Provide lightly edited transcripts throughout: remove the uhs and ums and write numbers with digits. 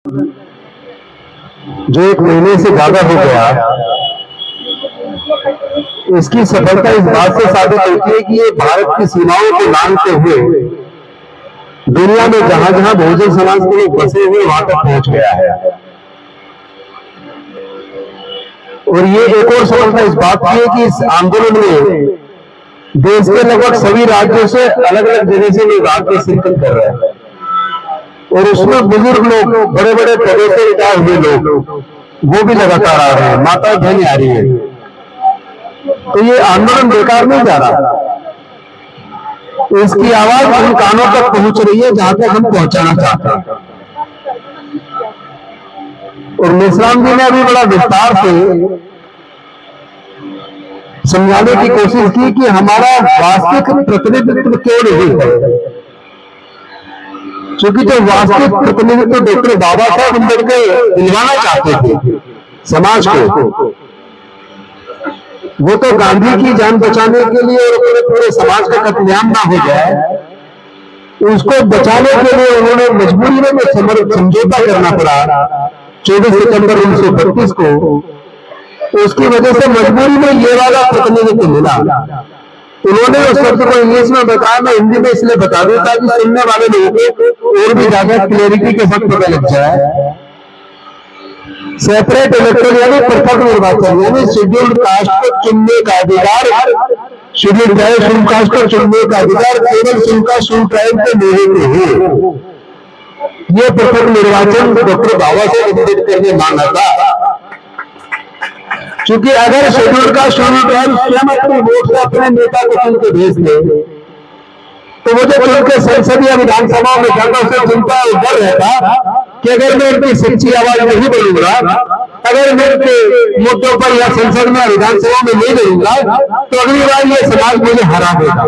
जो 1 महीने से ज्यादा हो गया, इसकी सफलता इस बात से साबित होती है कि ये भारत की सीमाओं को लांघते हुए दुनिया में जहां जहां बहुजन समाज के लोग बसे हुए वहां तक पहुंच गया है। और ये एक और सफलता इस बात की है कि इस आंदोलन में देश के लगभग सभी राज्यों से अलग अलग जगह से लोग आके शिरकत कर रहे हैं और उसमें बुजुर्ग लोग, बड़े बड़े पदों से रिटायर हुए लोग, वो भी लगातार आ रहे हैं, माता बहनें आ रही है। तो ये आंदोलन बेकार नहीं जा रहा, इसकी आवाज उन कानों तक पहुंच रही है जहां तक हम पहुंचाना चाहते हैं। और मेश्राम जी ने अभी बड़ा विस्तार से समझाने की कोशिश की कि हमारा वास्तविक प्रतिनिधित्व क्यों नहीं है, क्योंकि जो वास्तविक प्रतिनिधित्व डॉक्टर बाबा साहब अम्बेडकर दिलवाना चाहते थे समाज को, वो तो गांधी की जान बचाने के लिए और पूरे समाज का कत्लेआम ना हो जाए, उसको बचाने के लिए उन्होंने मजबूरी में समझौता करना पड़ा 24 सितंबर 1932 को। उसकी वजह से मजबूरी में ये वाला प्रतिनिधित्व मिला। उन्होंने उस शब्द को इंग्लिश में बताया, मैं हिंदी में इसलिए बता दूं ताकि सुनने वाले लोगों को और भी ज्यादा क्लैरिटी के साथ पता लग जाए। सेपरेट इलेक्टोरल यानी पृथक निर्वाचन, यानी शेड्यूल्ड कास्ट को चुनने का अधिकार, शेड्यूल्ड कास्ट को चुनने का अधिकार केवल शेड्यूल्ड ट्राइब के लोगों को है। ये पृथक निर्वाचन डॉक्टर बाबा साहब अम्बेडकर ने मांगा था, क्योंकि अगर शेड्यूल्ड कास्ट ट्राइब स्वयं अपने वोट से अपने नेता को चुन के भेज दे, तो वो जो चुन के संसदीय विधानसभा में जाता उसे चिंता डर रहता कि अगर मैं इनकी सच्ची आवाज नहीं बोलूंगा, अगर मैं इनके मुद्दों पर या संसद में विधानसभा में नहीं लड़ूंगा, तो अगली बार ये समाज मुझे हरा देगा।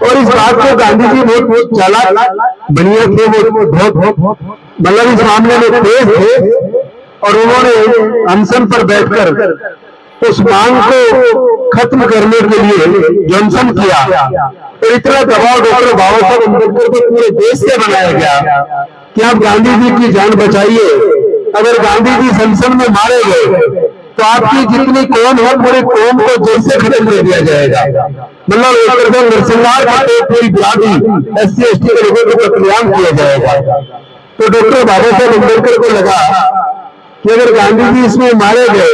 और इस बात को गांधी जी बहुत चालाक बढ़िया थे, वो बहुत मतलब इस मामले में तेज थे और उन्होंने अनशन पर बैठकर उस मांग को खत्म करने के लिए जो अनशन किया, और इतना दबाव डॉक्टर बाबा साहब अम्बेडकर को पूरे देश से बनाया गया कि आप गांधी जी की जान बचाइए। अगर गांधी जी संसद में मारे गए तो आपकी जितनी कौम है पूरी कौम को जेल से खत्म कर दिया जाएगा। मतलब एक तरह से नरसंहार करते पूरी बिरादरी SC ST के लोगों को कत्लेआम किया जाएगा। तो डॉक्टर बाबा साहब अम्बेडकर को लगा कि अगर गांधी जी इसमें मारे गए,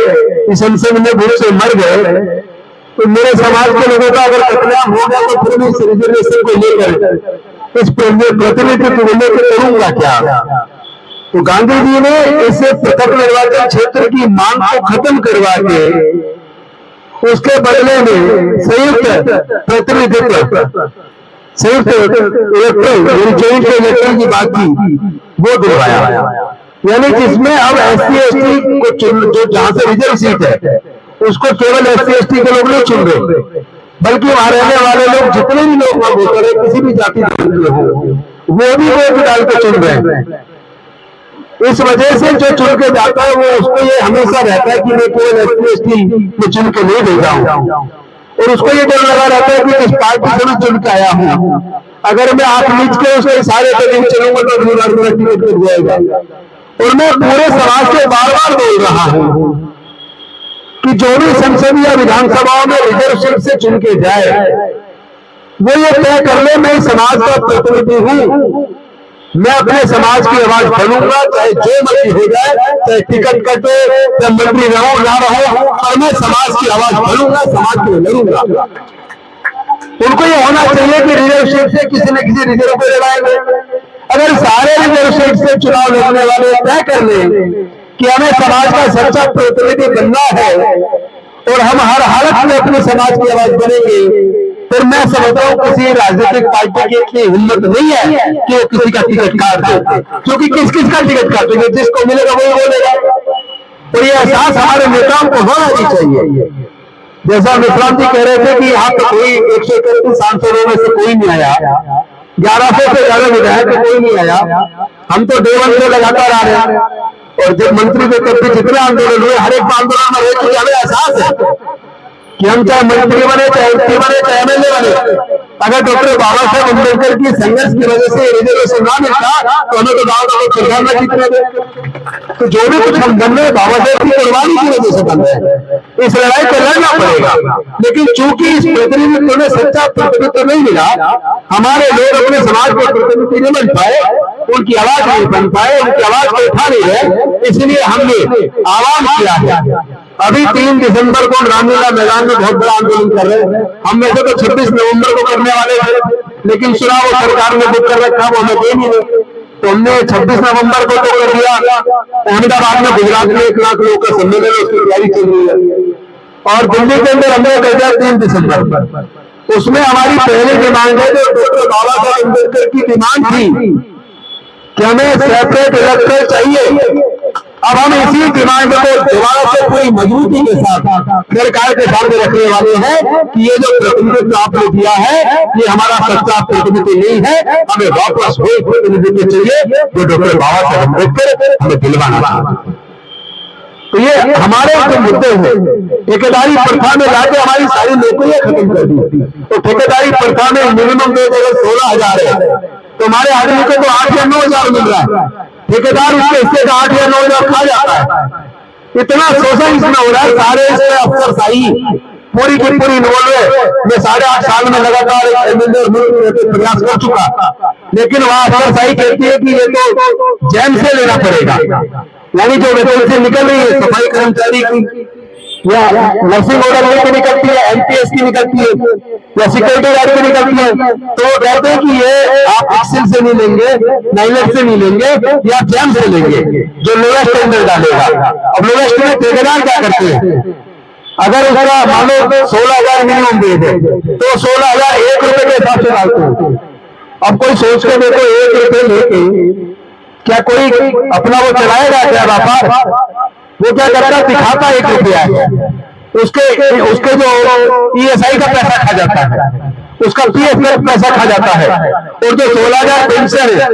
इस संसद में भूख से मर गए, तो मेरे समाज के लोगों का अगर कत्लेआम हो गया तो फिर मैं इस रिजर्वेशन को लेकर इस प्रतिनिधित्व को लेकर करूंगा क्या। तो गांधी जी ने इस पृथक निर्वाचन क्षेत्र की मांग को खत्म करवा के उसके बदले में संयुक्त प्रतिनिधित्व, संयुक्त इलेक्टोरल की बात की, वो दिलवाया। यानी जिसमें अब SC ST को जो जहां से रिजर्व सीट है उसको केवल SC ST के लोग नहीं चुन रहे, बल्कि वहां रहने वाले लोग जितने भी लोग वहां वोटर है किसी भी जाति के हो, वो भी वोट डाल के चुन रहे हैं। इस वजह से जो चुन के जाता है वो उसको ये हमेशा रहता है कि मैं केवल SC ST में चुन के नहीं भेजा हूं, और उसको ये डर लगा रहता है कि किस पार्टी से मैं चुन के आया हूं, अगर मैं आप नीच के उसके सारे कदम चलूंगा तो अगली बार मेरा टिकट कट जाएगा। और मैं पूरे समाज से बार बार बोल रहा हूं कि जो भी संसदीय विधानसभाओं में रिजर्व सीट से चुन के जाए वो ये तय कर ले मैं समाज का प्रतिनिधि हूं, मैं अपने समाज की आवाज बनूंगा, चाहे जो मर्जी हो जाए, चाहे टिकट कटे, चाहे मंत्री रहूं ना रहूं, और मैं समाज की आवाज बनूंगा, समाज के लिए लड़ूंगा। उनको ये होना चाहिए कि रिजर्व सीट से किसी न किसी रिजर्व को लड़ाएंगे। अगर सारे रिजर्व सीट से चुनाव लड़ने वाले तय कर लें कि हमें समाज का सच्चा प्रतिनिधि बनना है और हम हर हालत में अपने समाज की आवाज बनेंगे, फिर मैं समझता हूँ किसी राजनीतिक पार्टी की इतनी हिम्मत नहीं है कि वो किसी का टिकट काट दे, क्योंकि किस किस का टिकट काटेंगे, जिसको मिलेगा वही बोलेगा। और ये एहसास हमारे नेताओं को होना ही चाहिए। जैसा मेश्राम जी कह रहे थे कि यहाँ पे कोई 131 सांसदों में से कोई नहीं आया, 1100 से ज्यादा विधायक कोई नहीं आया, हम तो डे वन से लगातार आ रहे हैं, और जब मंत्री के तब भी जितने आंदोलन हुए हर एक आंदोलन में हमें एहसास है कि हम चाहे मंत्री बने, चाहे एमपी बने, चाहे एमएलए बने, अगर डॉक्टर बाबा साहब अम्बेडकर की संघर्ष की वजह से रिजर्वेशन ना मिलता तो हमें तो गाँव गाँव प्रधानमंत्री बना दे। तो जो भी कुछ हम बन रहे बाबा साहब की कुर्बानी की वजह से बन रहे हैं, इस लड़ाई को लड़ना पड़ेगा। लेकिन चूंकि इस प्रतिनिधित्व में सच्चा प्रतिनिधित्व नहीं मिला, हमारे लोग अपने समाज के प्रतिनिधि नहीं बन पाए, उनकी आवाज नहीं बन पाए, उनकी आवाज को उठा नहीं रहे, इसलिए हमने आह्वान किया है। अभी 3 दिसंबर को रामलीला मैदान में बहुत बड़ा आंदोलन कर रहे हैं। हम में से तो 26 नवंबर को करने वाले थे, लेकिन चुनाव सरकार ने बुक कर रखा, वो हमें दे नहीं रहे, तो हमने 26 नवंबर को तो कर दिया। अहमदाबाद में गुजरात में 1 लाख लोगों का सम्मेलन है, उसकी तैयारी चल रही है। और दिल्ली के अंदर हमने कर दिया 3 दिसंबर पर। उसमें हमारी पहली डिमांड है, जो डॉक्टर बाबा साहब अम्बेडकर की डिमांड थी कि हमें सेपरेट इलेक्टोरल चाहिए। अब हम इसी डिमांड को दोबारा से पूरी मजबूती के साथ सरकार के सामने रखने वाले हैं कि ये जो प्रतिनिधित्व आपने दिया है, ये हमारा सच्चा प्रतिनिधित्व नहीं है, हमें वापस वही प्रतिनिधित्व चाहिए जो डॉक्टर बाबा साहब अम्बेडकर हमें दिलवाना था। तो ये हमारे जो मुद्दे हैं, ठेकेदारी प्रथा में लाके हमारी सारी नौकरियां खत्म कर दी। तो ठेकेदारी प्रथा में मिनिमम वेज अगर 16,000 है, तो हमारे आदमी को तो 8 या 9,000 मिल रहा है, ठेकेदार उसके हिस्से का 8 या 9,000 खा जाता है। इतना शोषण इसमें हो रहा है, सारे इसमें अफसरशाही पूरी की पूरी इन्वॉल्व है। मैं 8.5 साल में लगातार एमएलए प्रयास कर चुका, लेकिन वहां अफसरशाही कहती है कि ये तो जेल से लेना पड़ेगा, यानी जो वेतन से निकल रही है सफाई कर्मचारी की, या नर्सिंग ऑर्डर की निकलती है, एनपीएस की निकलती है, या सिक्योरिटी गार्ड की निकलती है, तो वो कहते हैं कि ये आप एक्सेल से नहीं लेंगे, नाइलेट से नहीं लेंगे, या जैम से लेंगे, जो लोएस्ट टेंडर डालेगा। अब लोएस्ट में ठेकेदार क्या करते हैं, अगर उसका मान लो 16,000 मिनिमम वेज है, तो 16,000 1 रुपए के हिसाब से डालते हैं। अब कोई सोच के देखो, 1 रुपए लेके क्या कोई अपना वो चलाएगा क्या व्यापार? वो क्या करता, दिखाता 1 रुपया है, उसके जो ईएसआई का पैसा खा जाता है, उसका पीएफ का पैसा खा जाता है, और जो 16,000 पेंशन है,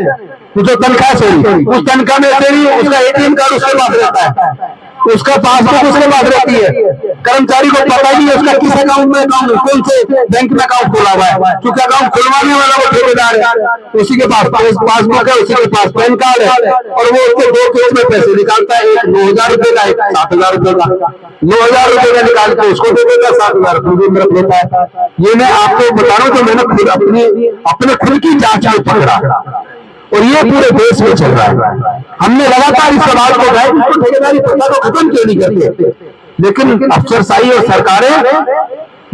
जो तनख्वाह से उस तनख्वाह में से ही उसका एटीएम कार्ड उसके पास रहता है, उसका पासबुक उसके पास रहती है। कर्मचारी को पता ही है उसका किस अकाउंट में अकाउंट, कौन से बैंक में अकाउंट खोला हुआ है, क्योंकि अकाउंट खुलवाने वाला वो ठेकेदार है, उसी के पास पासबुक है, उसी के पास पैन कार्ड है, और वो उसके 2 केस में पैसे निकालता है, एक 9,000 रुपए का, एक 7,000 रुपए का। 9,000 रुपए का निकाल के उसको दे देगा, 7,000 रुपए रख लेता है। ये मैं आपको बता रहा हूँ, तो मैंने खुद अपने खुद की जांच में पकड़ा, और ये पूरे देश में चल रहा है। हमने लगातार इस सवाल को उठाया कि ठेकेदारी प्रथा को खत्म क्यों नहीं करते, लेकिन अफसरशाही और सरकारें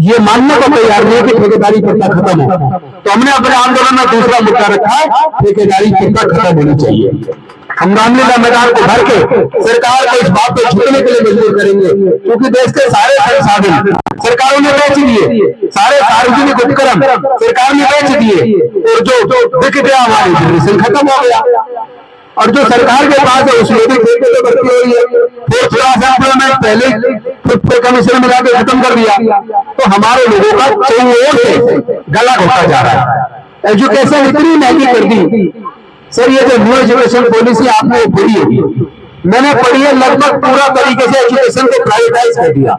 ये मानने को तैयार नहीं है कि ठेकेदारी प्रथा खत्म हो। तो हमने अपने आंदोलन में दूसरा मुद्दा रखा है, ठेकेदारी प्रथा खत्म होनी चाहिए। हम रामलीला मैदान को भर के सरकार को इस बात को झुकने के लिए मजबूर करेंगे, क्योंकि देश के सारे संसाधन सरकारों ने बेच दिए, सारे सार्वजनिक उपकरण सरकार ने बेच दिए, और जो बिक गया हमारी जनरेशन खत्म हो गया। और जो सरकार के पास है उसमें भी ठेके तो बढ़ती हो रही है। फोर्थ क्लास एम्प्लॉयमेंट पहले खुद पे कमीशन मिला के खत्म कर दिया, तो हमारे लोगों का चौर से गला घोटा जा रहा है। एजुकेशन इतनी महंगी कर दी सर, ये जो न्यू एजुकेशन पॉलिसी आपने पढ़ी होगी, मैंने पढ़ी है, लगभग पूरा तरीके से एजुकेशन को प्राइवेटाइज कर दिया,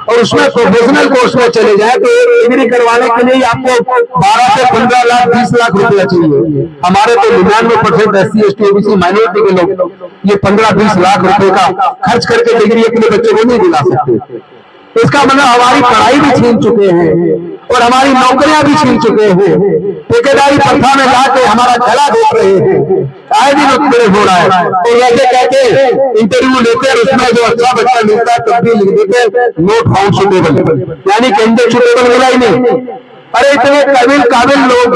और उसमें प्रोफेशनल कोर्स में चले जाए तो डिग्री करवाने के लिए आपको 12 से 15 लाख 20 लाख रुपया चाहिए। हमारे तो 99% SC ST OBC माइनॉरिटी के लोग ये 15-20 लाख रुपए का खर्च करके डिग्री अपने बच्चों को नहीं दिला सकते। इसका मतलब हमारी पढ़ाई भी छीन चुके हैं और हमारी नौकरियां भी छीन चुके हैं। ठेकेदारी प्रथा में लाके हमारा गला घोट रहे हैं, आए दिन उत्पीड़न हो रहा है। और वैसे कहते इंटरव्यू लेते हैं, उसमें जो अच्छा बच्चा मिलता है तब भी लिख देते नोट फाउंड सुटेबल, यानी कैंडिडेट सुटेबल मिला ही नहीं। अरे इतने काबिल लोग,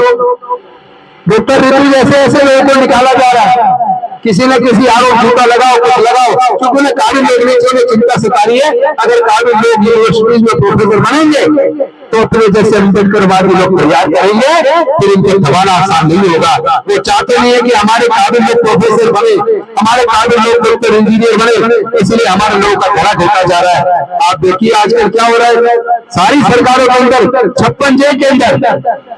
डॉक्टर ऋतु जैसे ऐसे लोगों को निकाला जा रहा है, किसी न किसी आरोप झूठा लगाओ, कुछ लगाओ, क्योंकि उन्हें काबिल लोग नहीं चाहिए। चिंता सता रही है, अगर काबिल लोग यूनिवर्सिटीज में प्रोफेसर बनेंगे तो अपने जैसे अम्बेडकरवादी लोग तैयार करेंगे, फिर इनको दबाना आसान नहीं होगा। वो चाहते नहीं है कि हमारे काबिल लोग प्रोफेसर बने, हमारे काबिल लोग डॉक्टर इंजीनियर बने, इसलिए हमारे लोगों का गला घोटा जा रहा है। आप देखिए आजकल क्या हो रहा है, सारी सरकारों के अंदर 56J के अंदर,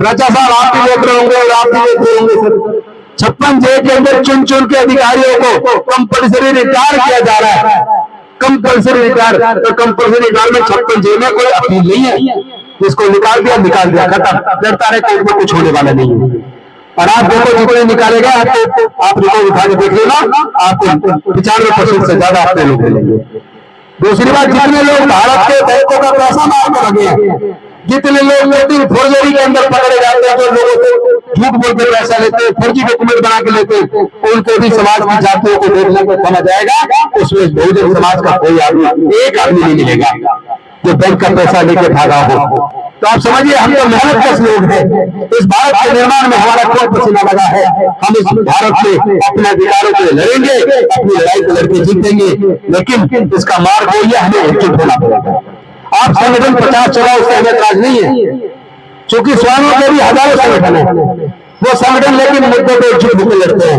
राजा साहब आप भी देख रहे होंगे और आप भी देख रहे होंगे सर, 56J के अंदर चुन चुन के अधिकारियों को कंपल्सरी रिटायर किया जा रहा है। कंपल्सरी रिटायर, तो कंपल्सरी रिटायरमेंट 56 में कोई अपील नहीं है, जिसको निकाल दिया खत्म, लड़ता रहे, कोर्ट में कुछ होने वाला नहीं है। और आप देखो जितने निकालेगा आप रिपोर्ट उठा के देख लेना, आपको 95% से ज्यादा अपने लोग मिलेंगे। दूसरी बात, जितने लोग भारत के बैंकों का पैसा मार कर लगे हैं, जितने लोग वोटिंग फोर्जरी के अंदर पकड़े जाते हैं, जो लोगों को झूठ बोल के पैसा लेते हैं, फर्जी डॉक्यूमेंट बना के लेते हैं, उनको भी समाज की जातियों को देखने को समझ आएगा। उसमें बहुजन समाज का कोई आदमी, एक आदमी नहीं मिलेगा जो बैंक का पैसा लेके भागा हो। तो आप समझिए, हम तो मेहनत कश लोग हैं, इस भारत के निर्माण में हमारा खून पसीना लगा है। हम इस भारत में अपने अधिकारों के लिए लड़ेंगे, अपनी लड़ाई को लड़के जीतेंगे, लेकिन इसका मार्ग वो ये, हमें एकजुट होना पड़ेगा। आप संगठन 50 चलाओ, उससे हमें काज नहीं है, क्योंकि स्वामी के भी हजारों संगठन है, वो संगठन लेकिन मुद्दों को एकजुट होकर लड़ते हैं।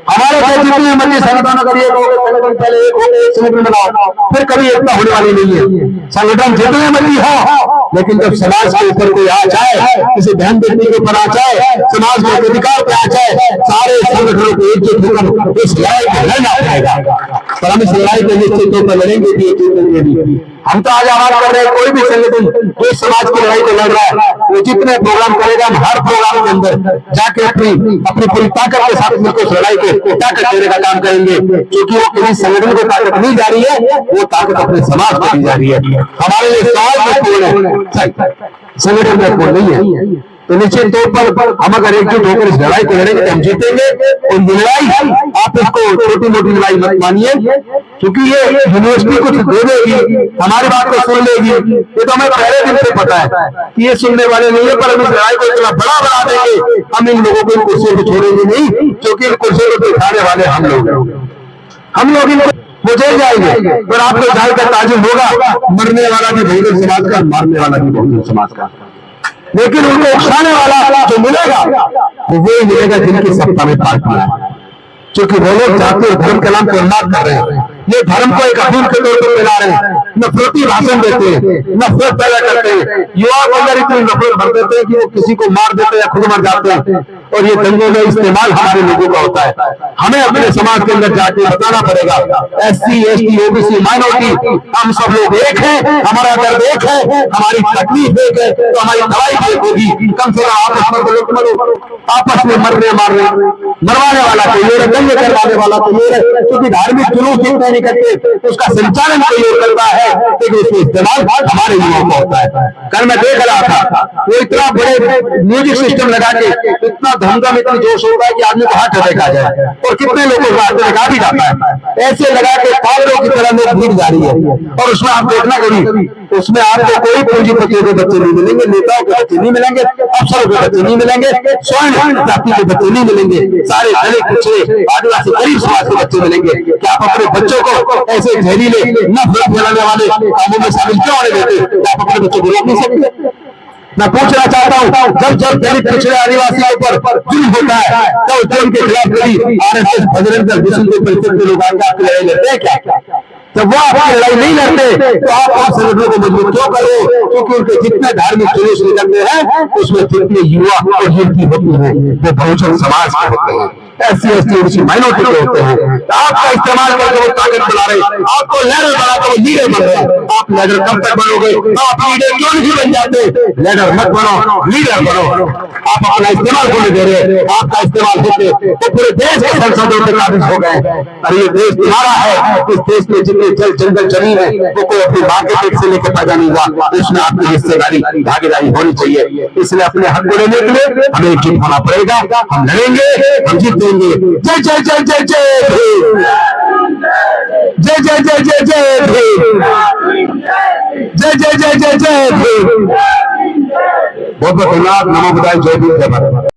हमारे पास जितने मर्जी संगठन, अगर ये संगठन पहले एक हो गए, एक संगठन बनाओ, फिर कभी एकता होने वाली नहीं है। संगठन जितने मर्जी हो, लेकिन जब समाज के ऊपर कोई आ जाए, किसी बहन बेटी के ऊपर आ जाए, समाज के अधिकार पे आ जाए, सारे संगठनों को एकजुट होकर इस लड़ाई को लड़ना पड़ेगा। पर हम इस लड़ाई को निश्चित तौर पर लड़ेंगे भी। हम तो आज आवाज कर रहे हैं, कोई भी संगठन जो समाज की लड़ाई को लड़ रहा है, वो जितने प्रोग्राम करेगा, हम हर प्रोग्राम के अंदर जाके अपनी पूरी ताकत के साथ मिलकर उस लड़ाई को ताकत देने का काम करेंगे, क्योंकि वो किसी संगठन को ताकत नहीं जा रही है, वो ताकत अपने समाज को दी जा रही है। हमारे लिए समाज महत्वपूर्ण है, संगठन महत्वपूर्ण नहीं है। तो निश्चित तौर पर हम अगर एकजुट होकर इस लड़ाई को लड़ेंगे तो हम जीतेंगे। और लड़ाई, आप इसको छोटी मोटी लड़ाई मत मानिए, क्योंकि ये यूनिवर्सिटी कुछ दे देगी, हमारी बात को सुन लेगी, ये तो हमें पहले दिन से पता है कि ये सुनने वाले नहीं है। पर हम इस लड़ाई को इतना बड़ा बना देंगे, हम इन लोगों को इन कुर्सियों को छोड़ेंगे नहीं, क्योंकि इन कुर्सियों को दिखाने वाले हम लोग इनको मुझे जाएंगे। पर आपको जाल का ताजुब होगा, मरने वाला भी बहुजन समाज का, मारने वाला भी बहुजन समाज का, लेकिन उनको उकसाने वाला जो मिलेगा वो वही मिलेगा जिनकी सत्ता में पार्टी है, क्योंकि वो लोग जाति और धर्म के नाम पर उन्माद कर रहे हैं। ये धर्म को एक अफीम के तौर पर फैला रहे हैं, नफरती भाषण देते हैं, नफरत पैदा करते हैं, युवाओं के अंदर इतनी नफरत भर देते हैं कि वो किसी को मार देते हैं या खुद मर जाते हैं। और ये दंगों में इस्तेमाल हमारे लोगों का होता है। हमें अपने समाज के अंदर जाके बताना पड़ेगा, SC ST OBC माइनॉरिटी, हम सब लोग एक हैं, हमारा दर्द एक है, हमारी तकलीफ एक है, तो हमारी दवाई एक होगी। कम से कम आपस में मरने मारने मरवाने वाला कोई और, दंग करवाने वाला कोई और, क्योंकि धार्मिक जुलूस जितने नहीं करते उसका संचालन कोई और करता है, लेकिन उसका इस्तेमाल हमारे युवाओं का होता है। कल मैं देख रहा था, वो इतना बड़े म्यूजिक सिस्टम लगा के इतना धमधम, इतनी जोश होता है कि आदमी को हार्ट अटैक आ जाए, और कितने लोगों को हार्ट अटैक आ भी जाता है। ऐसे लगा के पागलों की तरह लोग भीड़ जा रही है, और उसमें आप देखना कभी, उसमें आपको कोई पूंजीपतियों के बच्चे नहीं मिलेंगे, नेताओं के बच्चे नहीं मिलेंगे, अफसरों के बच्चे नहीं मिलेंगे, स्वर्ण जाति के बच्चे नहीं मिलेंगे, सारे दलित पिछड़े आदिवासी गरीब समाज के बच्चे मिलेंगे। क्या आप अपने बच्चों को ऐसे जहरीले नफरत फैलाने वाले कामों में शामिल क्यों होने देते? क्या आप अपने बच्चों को रोक नहीं सकते? मैं पूछना चाहता हूँ, जब दलित पिछड़े आदिवासियों पर जुल्म होता है, तो जुल्म के खिलाफ कभी RSS बजरंग दल विश्व हिंदू परिषद के लोग आपकी लड़ाई लड़ते हैं क्या? जब वो आपकी लड़ाई नहीं लड़ते तो आप उन संगठनों को मजबूत क्यों करो? क्योंकि उनके जितने धार्मिक जुलूस निकलते हैं उसमें जितने युवा और युवती होती हैं वो बहुजन समाज के होते हैं, SC ST OBC माइनॉरिटी के होते हैं। आपका इस्तेमाल करके वो ताकत बना रहे, आपको लीडर बना के वो लीडर बन रहे हैं। आप लीडर कब तक बनोगे? आप लीडर क्यों नहीं बन जाते? लीडर मत बनो, लीडर बनो। आप अपना इस्तेमाल होने दे रहे, आपका इस्तेमाल होते तो पूरे देश के संसदों में काबिज हो गए। अरे ये देश तुम्हारा है, इस देश में जितने जल जंगल जमीन है वो कोई अपनी माँ के पेट से लेकर पैदा नहीं हुआ, उसमें आपकी हिस्सेदारी भागीदारी होनी चाहिए। इसलिए अपने हक को लेने के लिए हमें एकजुट होना पड़ेगा, हम लड़ेंगे, हम जीतेंगे। जय जय जय जय जय भीम, जय जय जय जय जय भीम, जय जय जय जय जय भीम। बहुत बहुत धन्यवाद। नमो बुद्धाय। जय भीम, जय भारत।